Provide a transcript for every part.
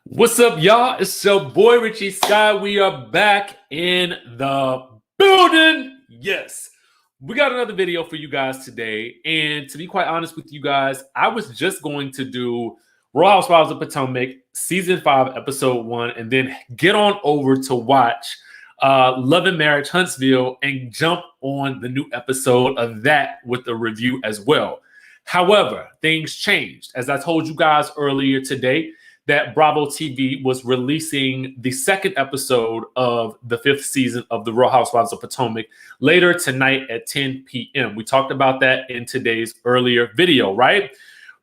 What's up, y'all? It's your boy Richie Skye. We are back in the building. Yes, we got another video for you guys today. And to be quite honest with you guys, I was just going to do Real Housewives of Potomac Season 5, Episode 1, and then get on over to watch Love and Marriage Huntsville and jump on the new episode of that with a review as well. However, things changed. As I told you guys earlier today, that Bravo TV was releasing the second episode of the 5th season of The Real Housewives of Potomac later tonight at 10 p.m. We talked about that in today's earlier video, right?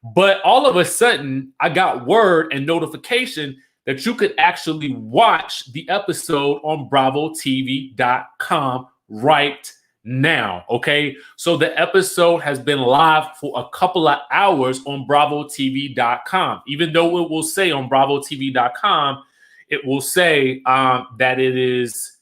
But all of a sudden, I got word and notification that you could actually watch the episode on BravoTV.com right now, okay? So the episode has been live for a couple of hours on BravoTV.com. Even though it will say on BravoTV.com, it will say that it is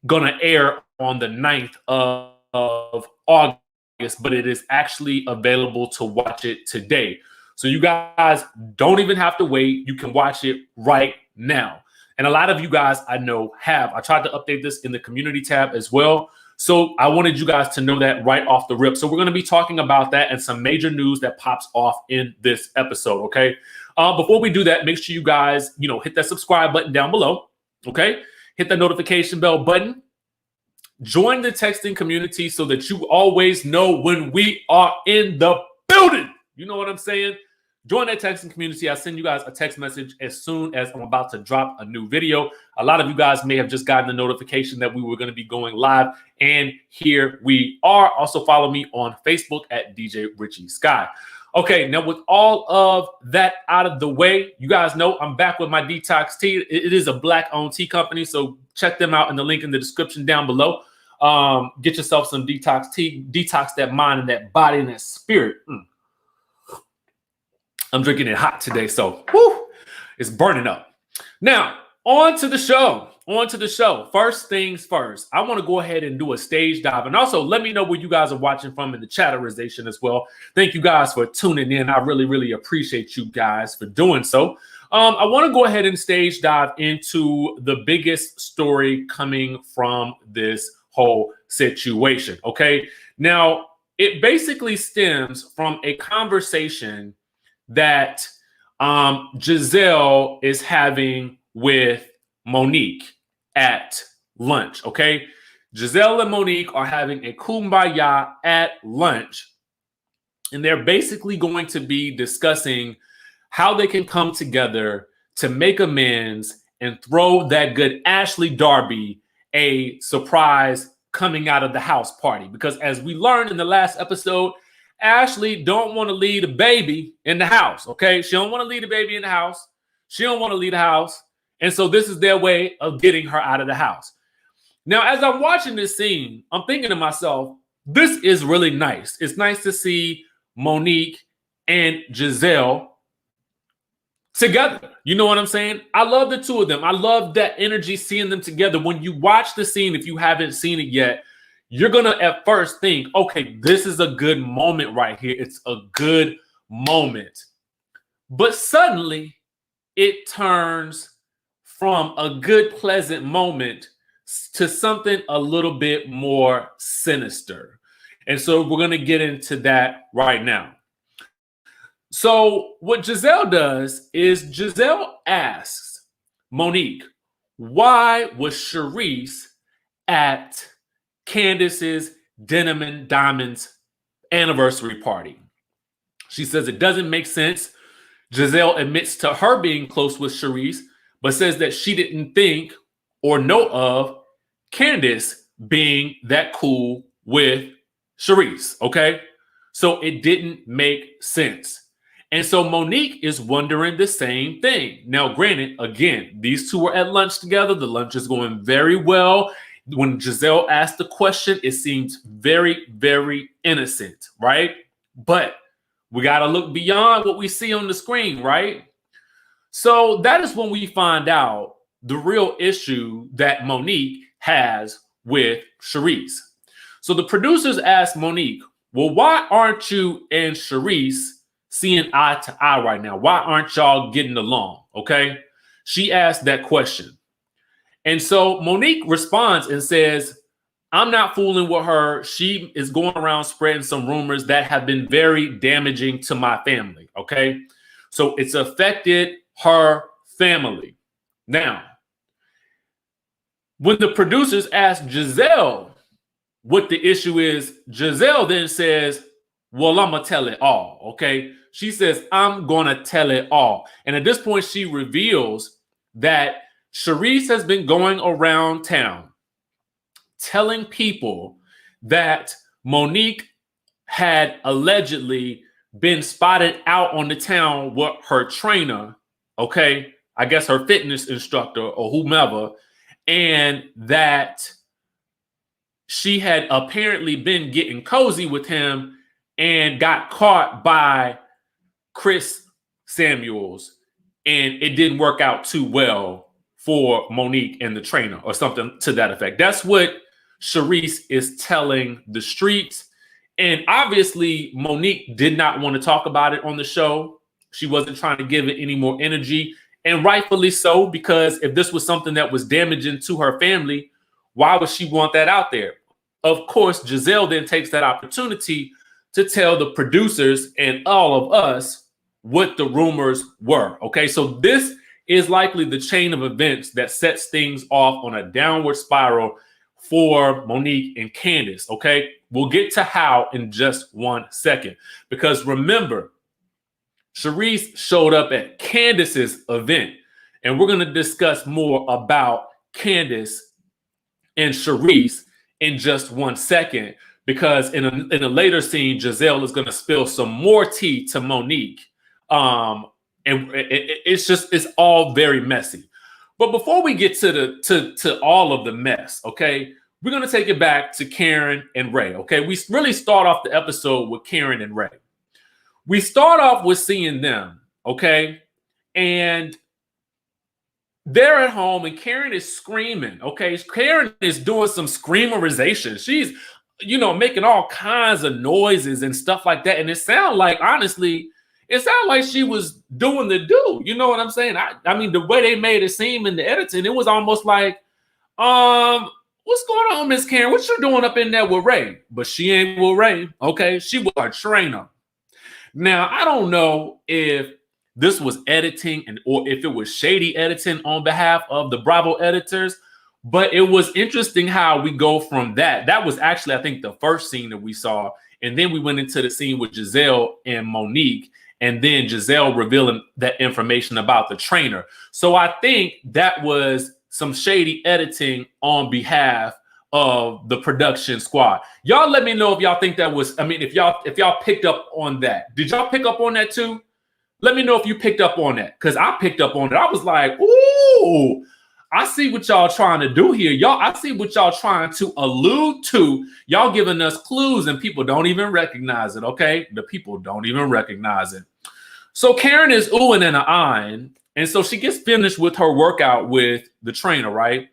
going to air on the 9th of August, but it is actually available to watch it today. So you guys don't even have to wait. You can watch it right now. And a lot of you guys I know have. I tried to update this in the community tab as well. So I wanted you guys to know that right off the rip. So we're going to be talking about that and some major news that pops off in this episode, okay? Before we do that, make sure you guys, hit that subscribe button down below, okay? Hit the notification bell button. Join the texting community so that you always know when we are in the building. You know what I'm saying? Join that texting community. I send you guys a text message as soon as I'm about to drop a new video. A lot of you guys may have just gotten the notification that we were going to be going live, and here we are. Also follow me on Facebook at DJ Richie Skye. Okay, now with all of that out of the way, you guys know I'm back with my Detox Tea. It is a Black-owned tea company, so check them out in the link in the description down below. Get yourself some Detox Tea. Detox that mind and that body and that spirit. I'm drinking it hot today, so it's burning up. Now, on to the show. First things first, I want to go ahead and do a stage dive. And also, let me know where you guys are watching from in the chatterization as well. Thank you guys for tuning in. I really, really appreciate you guys for doing so. I want to go ahead and stage dive into the biggest story coming from this whole situation, okay? Now, it basically stems from a conversation that Gizelle is having with Monique at lunch, okay? Gizelle and Monique are having a kumbaya at lunch, and they're basically going to be discussing how they can come together to make amends and throw that good Ashley Darby a surprise coming out of the house party. Because as we learned in the last episode, Ashley don't want to leave a baby in the house, okay? She don't want to leave the baby in the house. She don't want to leave the house. And so this is their way of getting her out of the house. Now, as I'm watching this scene, I'm thinking to myself, this is really nice. It's nice to see Monique and Gizelle together. You know what I'm saying? I love the two of them. I love that energy, seeing them together. When you watch the scene, if you haven't seen it yet, you're going to at first think, okay, this is a good moment right here. It's a good moment. But suddenly it turns from a good, pleasant moment to something a little bit more sinister. And so we're going to get into that right now. So what Gizelle does is Gizelle asks Monique, why was Charisse at Candiace's Denim and Diamonds anniversary party? She says it doesn't make sense. Gizelle admits to her being close with Charisse, but says that she didn't think or know of Candiace being that cool with Charisse, okay? So it didn't make sense. And so Monique is wondering the same thing. Now, granted, again, these two were at lunch together. The lunch is going very well. When Gizelle asked the question, it seemed very, very innocent, right? But we got to look beyond what we see on the screen, right? So that is when we find out the real issue that Monique has with Charisse. So the producers asked Monique, well, why aren't you and Charisse seeing eye to eye right now? Why aren't y'all getting along? Okay. She asked that question. And so Monique responds and says, I'm not fooling with her. She is going around spreading some rumors that have been very damaging to my family. Okay. So it's affected her family. Now, when the producers asked Gizelle what the issue is, Gizelle then says, well, I'm going to tell it all. Okay. She says, I'm going to tell it all. And at this point, she reveals that Charisse has been going around town telling people that Monique had allegedly been spotted out on the town with her trainer, okay, I guess her fitness instructor or whomever, and that she had apparently been getting cozy with him and got caught by Kris Samuels, and it didn't work out too well for Monique and the trainer or something to that effect. That's what Charisse is telling the streets. And obviously, Monique did not want to talk about it on the show. She wasn't trying to give it any more energy. And rightfully so, because if this was something that was damaging to her family, why would she want that out there? Of course, Gizelle then takes that opportunity to tell the producers and all of us what the rumors were. Okay, so this is likely the chain of events that sets things off on a downward spiral for Monique and Candiace. Okay, we'll get to how in just 1 second, because remember, Charisse showed up at Candiace's event, and we're going to discuss more about Candiace and Charisse in just 1 second, because in a later scene, Gizelle is going to spill some more tea to Monique. And it's all very messy. But before we get to all of the mess, okay, we're going to take it back to Karen and Ray. Okay, we really start off the episode with Karen and Ray. We start off with seeing them, okay, and they're at home and Karen is screaming. Okay, Karen is doing some screamerization. She's, making all kinds of noises and stuff like that. And it sounded like, honestly, she was doing the do. You know what I'm saying? I mean, the way they made it seem in the editing, it was almost like, what's going on, Miss Karen? What you doing up in there with Ray? But she ain't with Ray. Okay, she was a trainer. Now, I don't know if this was editing or if it was shady editing on behalf of the Bravo editors, but it was interesting how we go from that. That was actually, I think, the first scene that we saw. And then we went into the scene with Gizelle and Monique, and then Gizelle revealing that information about the trainer. So I think that was some shady editing on behalf of the production squad. Y'all let me know if y'all think that was, if y'all picked up on that. Did y'all pick up on that too? Let me know if you picked up on that, because I picked up on it. I was like, ooh, I see what y'all trying to do here. I see what y'all trying to allude to. Y'all giving us clues and people don't even recognize it, okay? The people don't even recognize it. So Karen is oohing and ahhing, and so she gets finished with her workout with the trainer, right?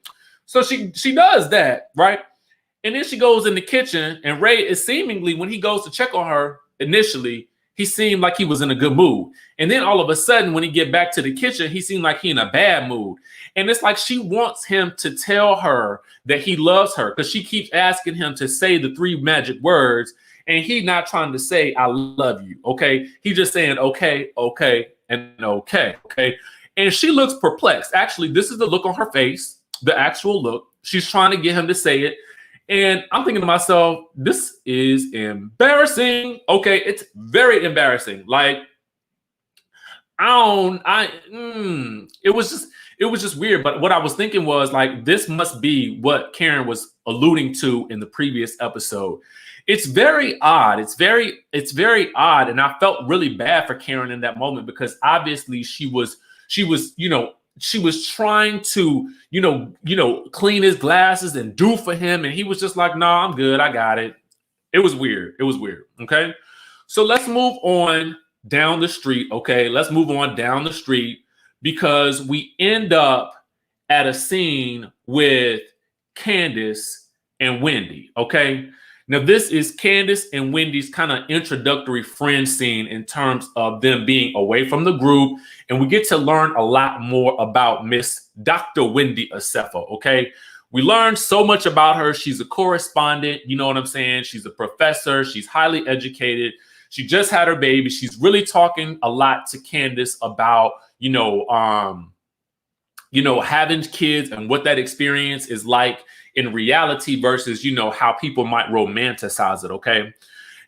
So she does that, right? And then she goes in the kitchen, and Ray is seemingly, when he goes to check on her initially, he seemed like he was in a good mood. And then all of a sudden, when he get back to the kitchen, he seemed like he in a bad mood. And it's like she wants him to tell her that he loves her, because she keeps asking him to say the 3 magic words, and he not trying to say, I love you, okay? He just saying, okay, okay, and okay, okay? And she looks perplexed. Actually, this is the look on her face, the actual look. She's trying to get him to say it. And I'm thinking to myself, this is embarrassing. Okay, it's very embarrassing. Like, it was just weird. But what I was thinking was, like, this must be what Karen was alluding to in the previous episode. It's very odd. It's very odd. And I felt really bad for Karen in that moment, because obviously she was trying to, clean his glasses and do for him. And he was just like, no, I'm good. I got it. It was weird. Okay. So let's move on down the street. Okay. Let's move on down the street, because we end up at a scene with Candiace and Wendy. Okay. Now, this is Candiace and Wendy's kind of introductory friend scene in terms of them being away from the group. And we get to learn a lot more about Miss Dr. Wendy Assefa, okay? We learned so much about her. She's a correspondent, you know what I'm saying? She's a professor. She's highly educated. She just had her baby. She's really talking a lot to Candiace about, having kids and what that experience is like in reality versus, how people might romanticize it, okay?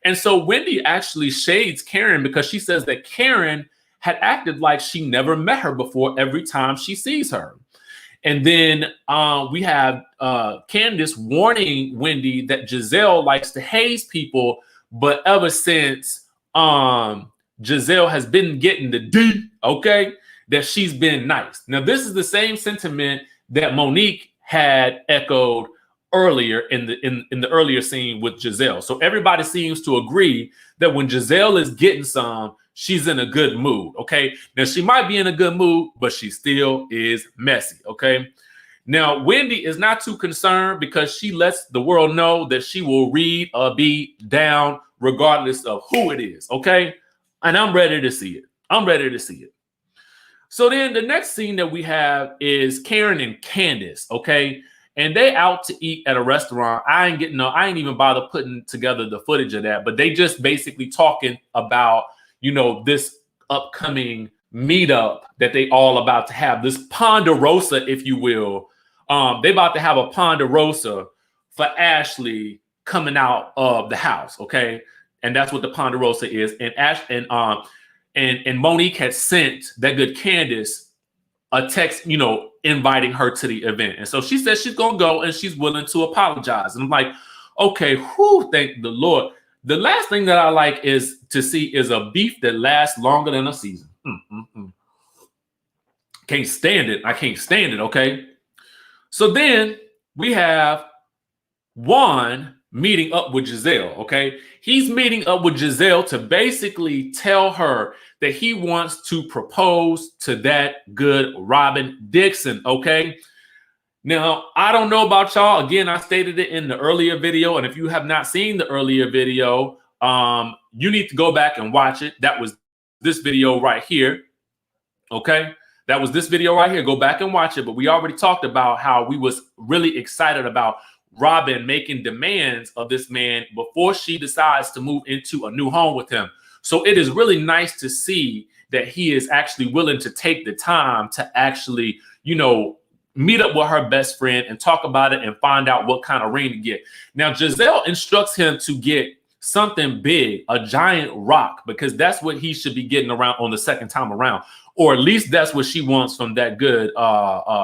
And so Wendy actually shades Karen because she says that Karen had acted like she never met her before every time she sees her. And then we have Candiace warning Wendy that Gizelle likes to haze people, but ever since Gizelle has been getting the D, okay, that she's been nice. Now, this is the same sentiment that Monique had echoed earlier in the earlier scene with Gizelle. So everybody seems to agree that when Gizelle is getting some, she's in a good mood, okay? Now, she might be in a good mood, but she still is messy, okay? Now, Wendy is not too concerned because she lets the world know that she will read a beat down regardless of who it is, okay? And I'm ready to see it. I'm ready to see it. So then the next scene that we have is Karen and Candiace, okay? And they out to eat at a restaurant. I ain't even bother putting together the footage of that, but they just basically talking about, this upcoming meetup that they all about to have, this Ponderosa, if you will. They about to have a Ponderosa for Ashley coming out of the house, okay? And that's what the Ponderosa is. And Monique had sent that good Candiace a text, inviting her to the event. And so she says she's going to go and she's willing to apologize. And I'm like, okay, thank the Lord. The last thing that I like is to see is a beef that lasts longer than a season. Can't stand it. I can't stand it, okay? So then we have Juan meeting up with Gizelle, okay? He's meeting up with Gizelle to basically tell her that he wants to propose to that good Robin Dixon, okay? Now, I don't know about y'all. Again, I stated it in the earlier video, and if you have not seen the earlier video, you need to go back and watch it. That was this video right here, okay? That was this video right here. Go back and watch it, but we already talked about how we was really excited about Robin making demands of this man before she decides to move into a new home with him. So it is really nice to see that he is actually willing to take the time to actually, meet up with her best friend and talk about it and find out what kind of ring to get. Now, Gizelle instructs him to get something big, a giant rock, because that's what he should be getting around on the second time around. Or at least that's what she wants from that good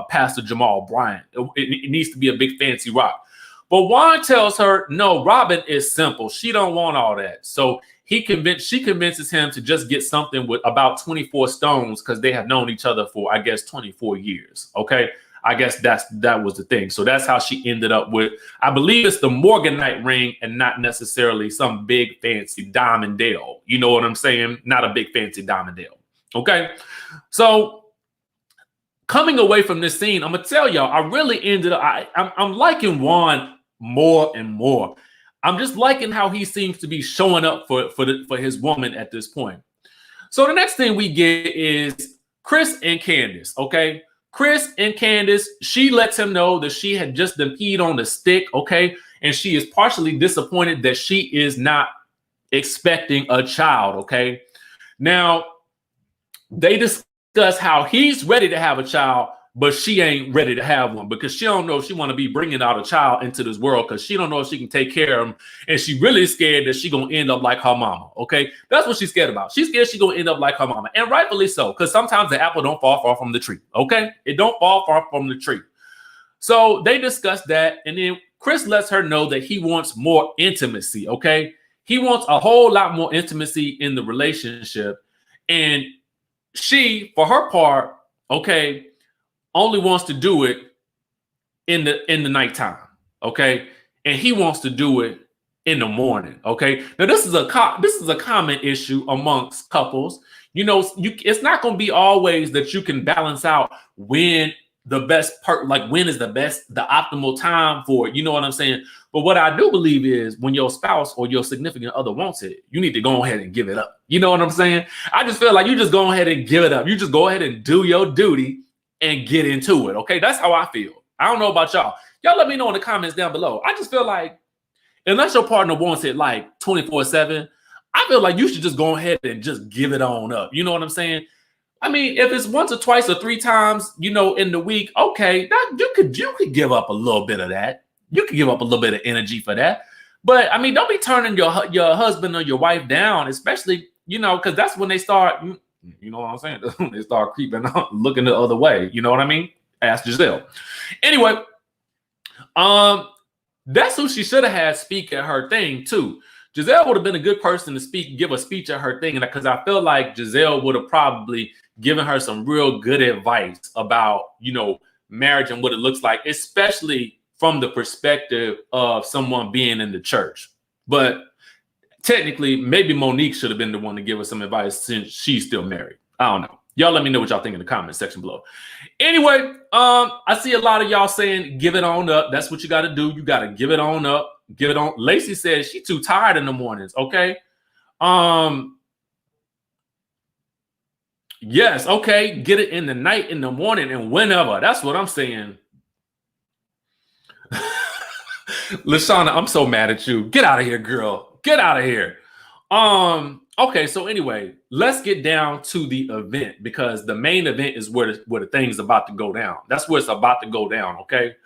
Pastor GIZELLE Bryant. It needs to be a big fancy rock. But Juan tells her, no, Robin is simple. She don't want all that. So she convinces him to just get something with about 24 stones because they have known each other for, I guess, 24 years. Okay. I guess that was the thing. So that's how she ended up with, I believe it's the Morganite ring and not necessarily some big fancy Diamond Dale. You know what I'm saying? Not a big fancy Diamond Dale. Okay. So coming away from this scene, I'm going to tell y'all, I really ended up, I'm liking Juan more and more. I'm just liking how he seems to be showing up for his woman at this point. So the next thing we get is Kris and Candiace, okay? Kris and Candiace, she lets him know that she had just been peed on the stick, okay? And she is partially disappointed that she is not expecting a child, okay? Now, they discuss how he's ready to have a child, but she ain't ready to have one because she don't know if she want to be bringing out a child into this world because she don't know if she can take care of him. And she really scared that she going to end up like her mama, okay? That's what she's scared about. She's scared she going to end up like her mama. And rightfully so, because sometimes the apple don't fall far from the tree, okay? It don't fall far from the tree. So they discuss that, and then Kris lets her know that he wants more intimacy, okay? He wants a whole lot more intimacy in the relationship. And she, for her part, okay, only wants to do it in the nighttime, okay? And he wants to do it in the morning, okay? Now this is a common issue amongst couples. It's not going to be always that you can balance out when the best part, like when is the optimal time for it. You know what I'm saying? But what I do believe is when your spouse or your significant other wants it, you need to go ahead and give it up. You know what I'm saying? I just feel like you just go ahead and give it up. You just go ahead and do your duty and get into it. Okay, that's how I feel. I don't know about y'all. Y'all let me know in the comments down below. I just feel like unless your partner wants it like 24/7, I feel like you should just go ahead and just give it on up. You know what I'm saying? I mean, if it's once or twice or 3 times, you know, in the week, okay, that you could give up a little bit of that. You could give up a little bit of energy for that. But I mean, don't be turning your husband or your wife down, especially, you know, because that's when they start, you know what I'm saying? They start creeping up, looking the other way. You know what I mean? Ask Giselle. Anyway, that's who she should have had speak at her thing too. Giselle would have been a good person to give a speech at her thing, and because I feel like Giselle would have probably given her some real good advice about, you know, marriage and what it looks like, especially from the perspective of someone being in the church. But technically, maybe Monique should have been the one to give us some advice since she's still married. I don't know. Y'all let me know what y'all think in the comment section below. Anyway, I see a lot of y'all saying give it on up. That's what you got to do. You got to give it on up. Give it on. Lacey says she's too tired in the mornings. Okay. Yes. Okay. Get it in the night, in the morning, and whenever. That's what I'm saying. Lashana, I'm so mad at you. Get out of here, girl. Get out of here. Okay, so anyway, let's get down to the event because the main event is where the thing's about to go down. That's where it's about to go down, okay?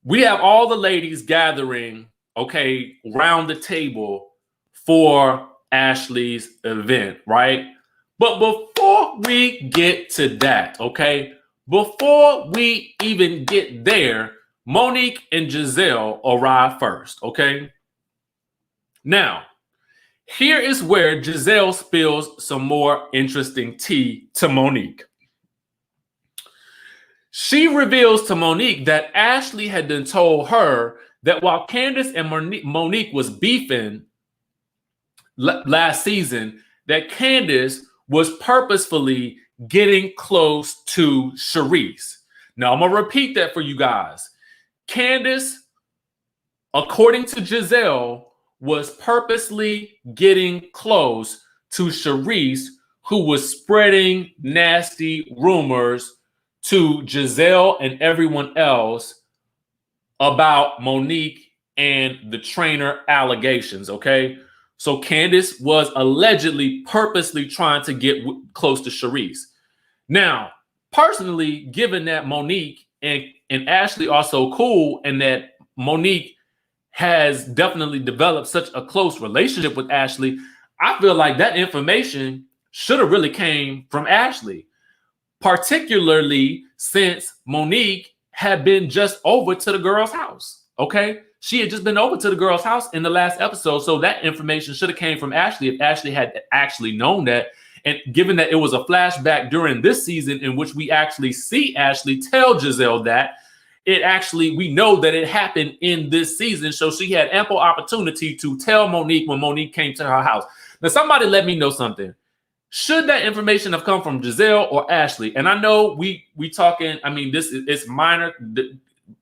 We have all the ladies gathering, okay, around the table for Ashley's event, right? But before we get to that, okay, before we even get there, Monique and Giselle arrive first, okay? Now, here is where Giselle spills some more interesting tea to Monique. She reveals to Monique that Ashley had been told her that while Candiace and Monique was beefing last season, that Candiace was purposefully getting close to Charisse. Now, I'm going to repeat that for you guys. Candiace, according to Giselle, was purposely getting close to Charisse, who was spreading nasty rumors to Giselle and everyone else about Monique and the trainer allegations, okay? So Candiace was allegedly purposely trying to get close to Charisse. Now, personally, given that Monique and Ashley are so cool and that Monique has definitely developed such a close relationship with Ashley, I feel like that information should have really came from Ashley, particularly since Monique had been just over to the girl's house, okay? She had just been over to the girl's house in the last episode, so that information should have came from Ashley if Ashley had actually known that. And given that it was a flashback during this season in which we actually see Ashley tell Giselle that, we know that it happened in this season. So she had ample opportunity to tell Monique when Monique came to her house. Now, somebody let me know something. Should that information have come from Giselle or Ashley? And I know we talking, I mean, it's minor,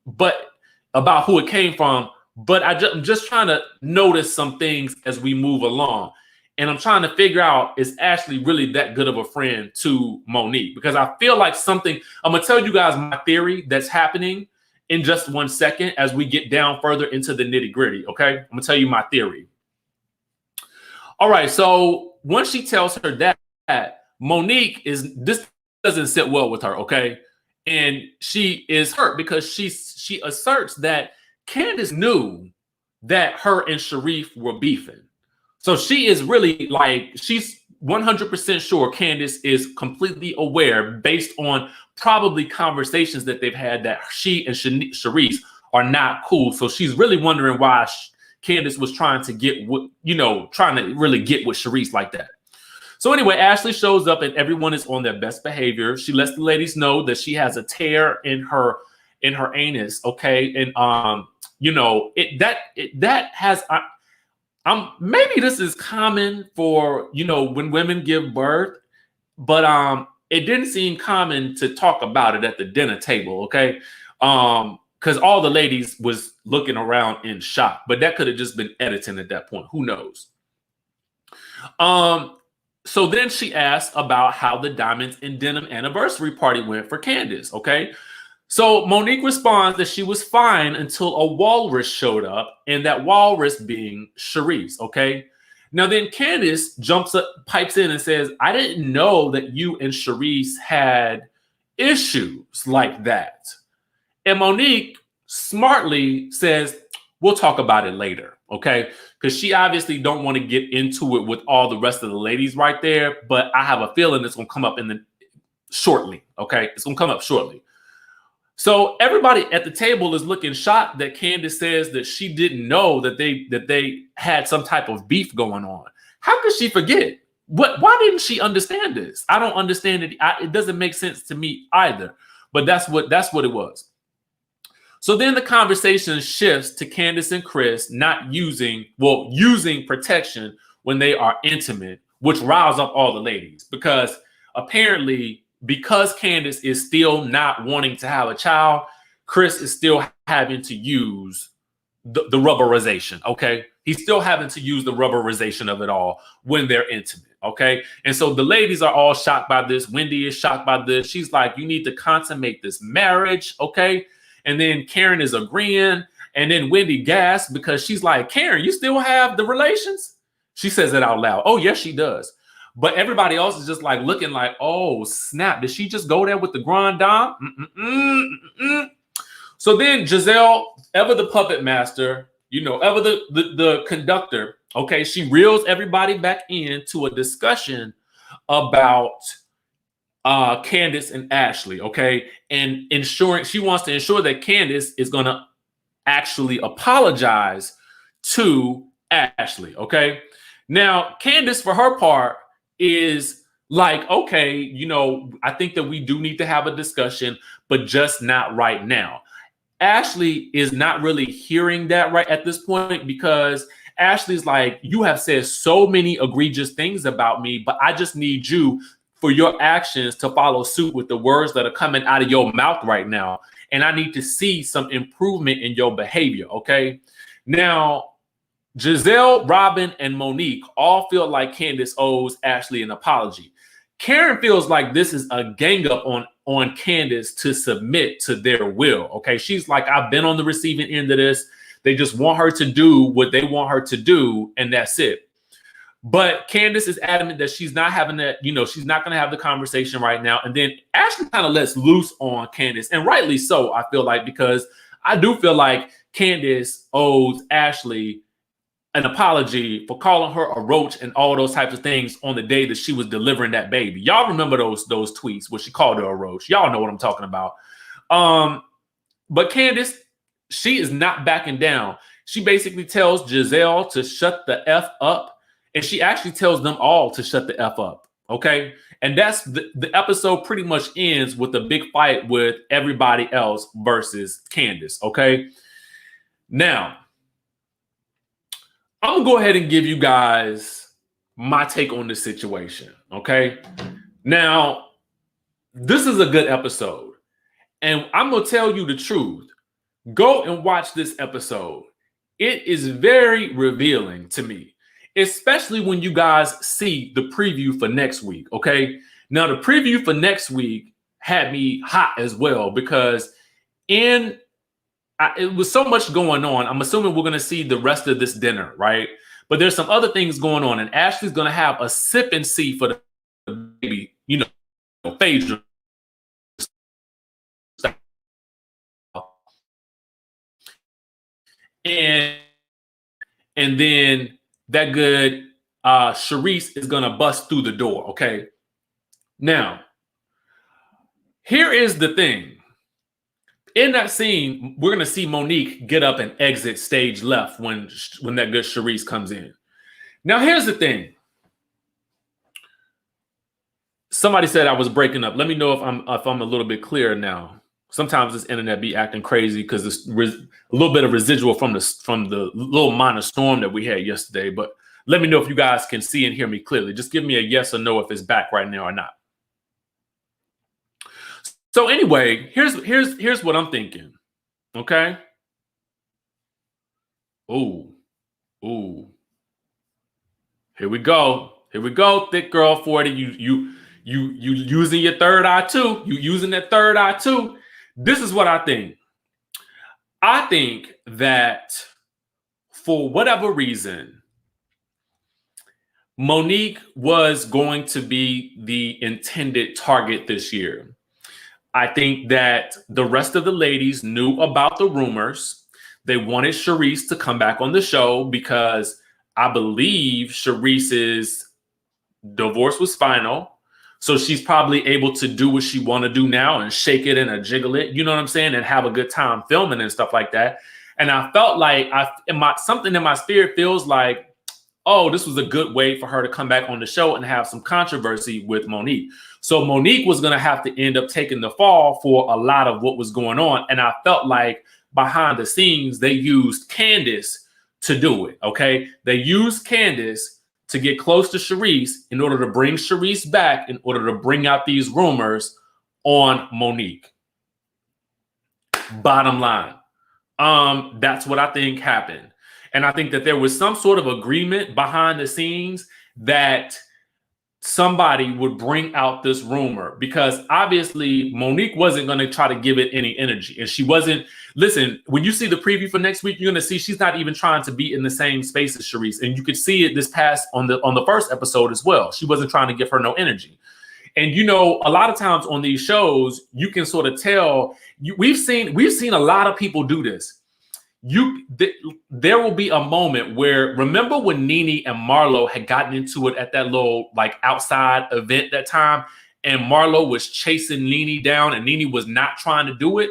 but about who it came from. But I'm just trying to notice some things as we move along. And I'm trying to figure out, is Ashley really that good of a friend to Monique? Because I feel like something, I'm going to tell you guys my theory that's happening in just 1 second as we get down further into the nitty gritty, okay? I'm going to tell you my theory. All right, so once she tells her that, Monique this doesn't sit well with her, okay? And she is hurt because she asserts that Candiace knew that her and Sharif were beefing. So she is really like, she's 100% sure Candiace is completely aware based on probably conversations that they've had that she and Charisse are not cool. So she's really wondering why Candiace was trying to get with, trying to really get with Charisse like that. So anyway, Ashley shows up and everyone is on their best behavior. She lets the ladies know that she has a tear in her anus, okay? And that has maybe this is common for when women give birth, but it didn't seem common to talk about it at the dinner table, okay? Because because all the ladies was looking around in shock, but that could have just been editing at that point. Who knows? So then she asked about how the Diamonds in Denim anniversary party went for Candiace, okay? So Monique responds that she was fine until a walrus showed up, and that walrus being Charisse, okay? Now then Candiace jumps up, pipes in and says, I didn't know that you and Charisse had issues like that. And Monique smartly says, we'll talk about it later, okay? Because she obviously don't want to get into it with all the rest of the ladies right there, but I have a feeling it's going to come up shortly, okay? It's going to come up shortly. So everybody at the table is looking shocked that Candiace says that she didn't know that they had some type of beef going on. How could she forget? Why didn't she understand this? I don't understand it. It doesn't make sense to me either. But that's what it was. So then the conversation shifts to Candiace and Kris not using protection when they are intimate, which riles up all the ladies because apparently because Candiace is still not wanting to have a child, Kris is still having to use the rubberization, okay? He's still having to use the rubberization of it all when they're intimate, okay? And so the ladies are all shocked by this. Wendy is shocked by this. She's like, you need to consummate this marriage, okay? And then Karen is agreeing. And then Wendy gasps because she's like, Karen, you still have the relations? She says it out loud. Oh, yes, she does. But everybody else is just like looking like, oh, snap. Did she just go there with the grand dame? So then GIZELLE, ever the puppet master, ever the conductor, okay, she reels everybody back into a discussion about Candiace and Ashley, okay? And she wants to ensure that Candiace is going to actually apologize to Ashley, okay? Now, Candiace, for her part, is like, okay, I think that we do need to have a discussion, but just not right now. Ashley is not really hearing that right at this point because Ashley's like, you have said so many egregious things about me, but I just need you for your actions to follow suit with the words that are coming out of your mouth right now. And I need to see some improvement in your behavior, okay? Now, GIZELLE, Robin, and Monique all feel like Candiace owes Ashley an apology. Karen feels like this is a gang up on Candiace to submit to their will, okay? She's like, I've been on the receiving end of this. They just want her to do what they want her to do, and that's it. But Candiace is adamant that she's not having that, she's not going to have the conversation right now. And then Ashley kind of lets loose on Candiace, and rightly so, I feel like, because I do feel like Candiace owes Ashley an apology for calling her a roach and all those types of things on the day that she was delivering that baby. Y'all remember those tweets where she called her a roach. Y'all know what I'm talking about. But Candiace, she is not backing down. She basically tells GIZELLE to shut the F up, and she actually tells them all to shut the F up, okay? And that's the episode pretty much ends with a big fight with everybody else versus Candiace, okay? Now, I'm going to go ahead and give you guys my take on this situation, okay? Now, this is a good episode, and I'm going to tell you the truth. Go and watch this episode. It is very revealing to me, especially when you guys see the preview for next week, okay? Now, the preview for next week had me hot as well because it was so much going on. I'm assuming we're going to see the rest of this dinner, right? But there's some other things going on, and Ashley's going to have a sip and see for the baby, Phaedra. And then that good Charisse is going to bust through the door, okay? Now, here is the thing. In that scene, we're going to see Monique get up and exit stage left when that good Charisse comes in. Now, here's the thing. Somebody said I was breaking up. Let me know if I'm a little bit clearer now. Sometimes this internet be acting crazy because there's a little bit of residual from the little minor storm that we had yesterday. But let me know if you guys can see and hear me clearly. Just give me a yes or no if it's back right now or not. So anyway, here's what I'm thinking. Okay. Ooh. Ooh. Here we go. Here we go, thick girl 40. You using your third eye too. You using that third eye too. This is what I think. I think that for whatever reason, Monique was going to be the intended target this year. I think that the rest of the ladies knew about the rumors. They wanted Charisse to come back on the show because I believe Charisse's divorce was final. So she's probably able to do what she want to do now and shake it and jiggle it, you know what I'm saying, and have a good time filming and stuff like that. And I felt like something in my spirit feels like, oh, this was a good way for her to come back on the show and have some controversy with Monique. So Monique was going to have to end up taking the fall for a lot of what was going on. And I felt like behind the scenes, they used Candiace to do it, okay? They used Candiace to get close to Charisse in order to bring Charisse back, in order to bring out these rumors on Monique. Bottom line, that's what I think happened. And I think that there was some sort of agreement behind the scenes that somebody would bring out this rumor, because obviously Monique wasn't going to try to give it any energy. And she wasn't, listen, when you see the preview for next week, you're going to see she's not even trying to be in the same space as Charisse. And you could see it this past on the first episode as well. She wasn't trying to give her no energy. And, you know, a lot of times on these shows, you can sort of tell, we've seen a lot of people do this. There will be a moment where, remember when Nene and Marlo had gotten into it at that little like outside event that time, and Marlo was chasing Nene down and Nene was not trying to do it?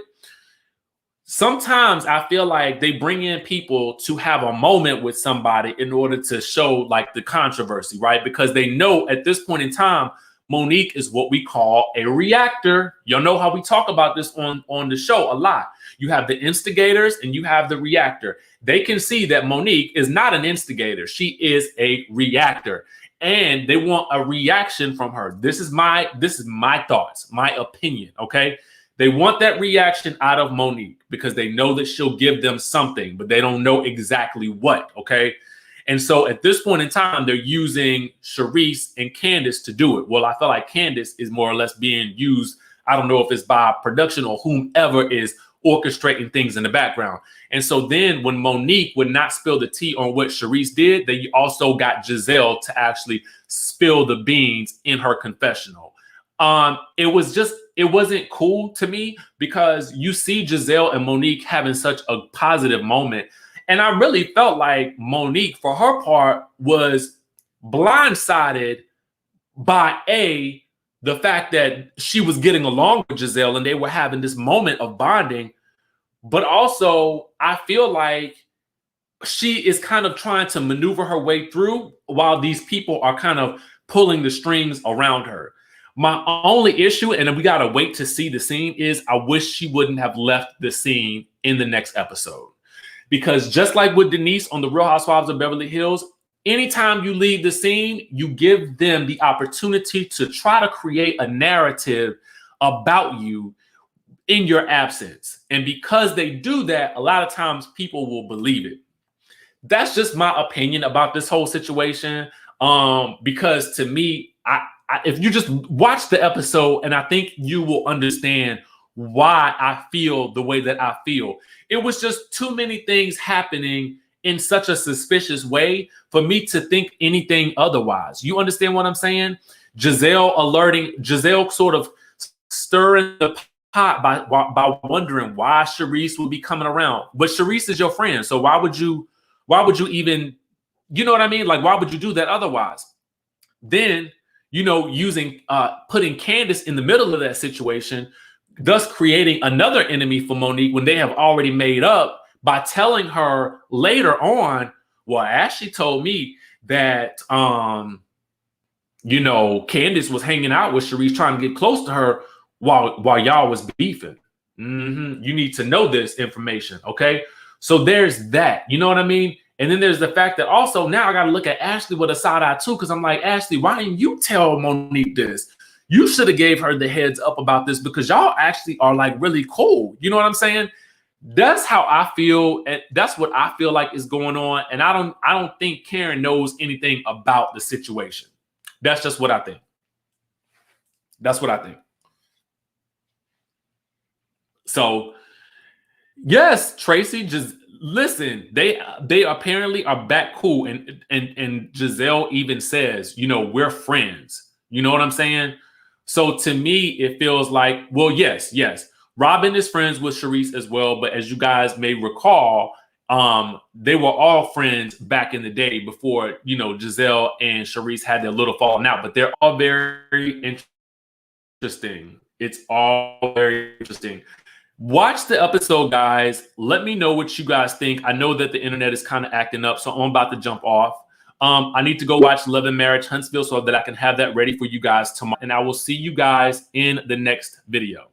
Sometimes I feel like they bring in people to have a moment with somebody in order to show like the controversy, right? Because they know at this point in time, Monique is what we call a reactor. Y'all know how we talk about this on the show a lot. You have the instigators and you have the reactor. They can see that Monique is not an instigator. She is a reactor. And they want a reaction from her. This is my thoughts, my opinion, okay? They want that reaction out of Monique because they know that she'll give them something, but they don't know exactly what, okay? And so at this point in time, they're using Charisse and Candiace to do it. Well, I feel like Candiace is more or less being used. I don't know if it's by production or whomever is orchestrating things in the background. And so then when Monique would not spill the tea on what Charisse did, they also got Gizelle to actually spill the beans in her confessional. It wasn't cool to me because you see Gizelle and Monique having such a positive moment. And I really felt like Monique, for her part, was blindsided by the fact that she was getting along with Gizelle and they were having this moment of bonding. But also, I feel like she is kind of trying to maneuver her way through while these people are kind of pulling the strings around her. My only issue, and we got to wait to see the scene, is I wish she wouldn't have left the scene in the next episode. Because just like with Denise on The Real Housewives of Beverly Hills, anytime you leave the scene, you give them the opportunity to try to create a narrative about you in your absence. And because they do that, a lot of times people will believe it. That's just my opinion about this whole situation. Because to me, if you just watch the episode, and I think you will understand why I feel the way that I feel. It was just too many things happening in such a suspicious way for me to think anything otherwise. You understand what I'm saying? Gizelle sort of stirring the pot by wondering why Charisse would be coming around. But Charisse is your friend, so why would you even, you know what I mean? Like, why would you do that otherwise? Then, you know, putting Candiace in the middle of that situation, thus creating another enemy for Monique when they have already made up by telling her later on, well, Ashley told me that, Candiace was hanging out with Charisse trying to get close to her while y'all was beefing. You need to know this information, okay? So there's that, you know what I mean? And then there's the fact that also now I got to look at Ashley with a side eye too, because I'm like, Ashley, why didn't you tell Monique this? You should have gave her the heads up about this because y'all actually are like really cool. You know what I'm saying? That's how I feel, and that's what I feel like is going on. And I don't think Karen knows anything about the situation. That's just what I think. That's what I think. So yes, Tracy, just listen. They apparently are back cool, and Gizelle even says, you know, we're friends. You know what I'm saying? So to me, it feels like, well, yes. Robin is friends with Charisse as well, but as you guys may recall, they were all friends back in the day before, you know, Gizelle and Charisse had their little falling out. But they're all very interesting. It's all very interesting. Watch the episode, guys. Let me know what you guys think. I know that the internet is kind of acting up, so I'm about to jump off. I need to go watch Love and Marriage Huntsville so that I can have that ready for you guys tomorrow. And I will see you guys in the next video.